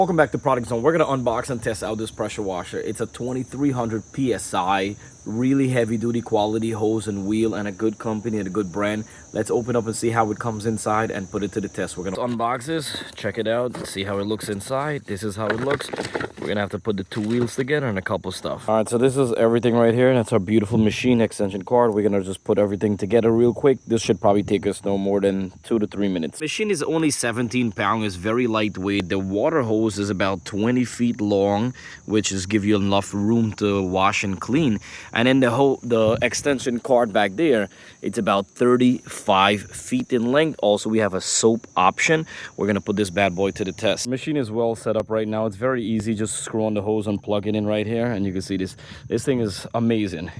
Welcome back to Product Zone. We're going to unbox and test out this pressure washer. It's a 2300 PSI, really heavy duty quality hose and wheel, and a good company and a good brand. Let's open up and see how it comes inside and put it to the test. We're going to unbox this, check it out, see how it looks inside. This is how it looks. We're going to have to put the two wheels together and a couple stuff. All right, so this is everything right here. That's our beautiful machine extension cord. We're going to just put everything together real quick. This should probably take us no more than 2 to 3 minutes. Machine is only 17 pounds. It's very lightweight. The water hose is about 20 feet long, which is give you enough room to wash and clean. And then the extension cord back there, it's about 35 feet in length. Also, we have a soap option. We're going to put this bad boy to the test. The machine is well set up right now. It's very easy. Just screw on the hose and plug it in right here. And you can see this thing is amazing.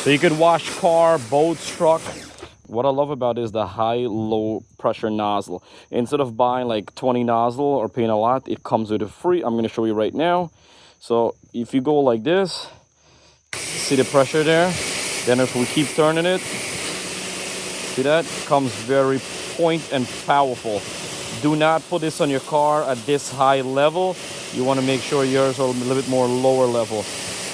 So you could wash car, boats, truck. What I love about it is the high-low pressure nozzle. Instead of buying like 20 nozzle or paying a lot, it comes with a free. I'm going to show you right now. So if you go like this, see the pressure there? Then if we keep turning it, see that? It comes very point and powerful. Do not put this on your car at this high level. You want to make sure yours are a little bit more lower level.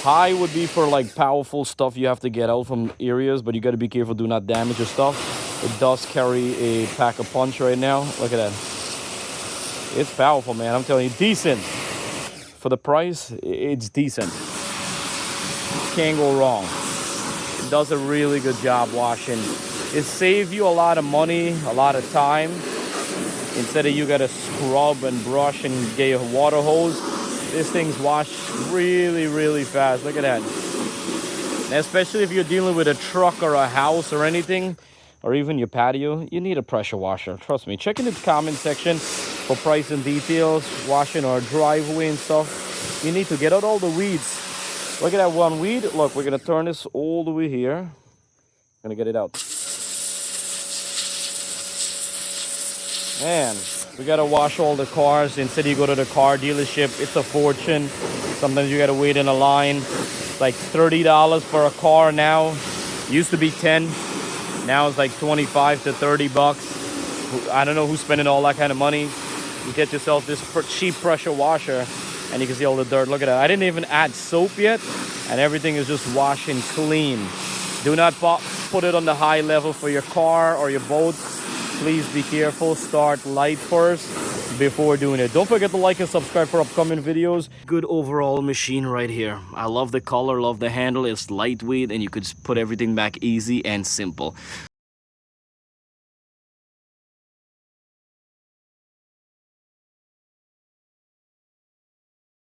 High would be for like powerful stuff you have to get out from areas, but you got to be careful, do not damage your stuff. It does carry a pack of punch right now. Look at that. It's powerful, man. I'm telling you, decent. For the price, it's decent. Can't go wrong. It does a really good job washing. It saves you a lot of money, a lot of time. Instead of you got to scrub and brush and get your water hose, this thing's washed really, really fast. Look at that. And especially if you're dealing with a truck or a house or anything, or even your patio, you need a pressure washer. Trust me. Check in the comment section for price and details, washing our driveway and stuff. You need to get out all the weeds. Look at that one weed. Look, we're going to turn this all the way here. I'm going to get it out. Man, we gotta wash all the cars. Instead you go to the car dealership, it's a fortune. Sometimes you gotta wait in a line. It's like $30 for a car now. Used to be 10. Now it's like 25 to 30 bucks. I don't know who's spending all that kind of money. You get yourself this cheap pressure washer and you can see all the dirt. Look at that. I didn't even add soap yet and everything is just washing clean. Do not put it on the high level for your car or your boat. Please be careful. Start light first before doing it. Don't forget to like and subscribe for upcoming videos. Good overall machine right here. I love the color, love the handle. It's lightweight and you could put everything back easy and simple.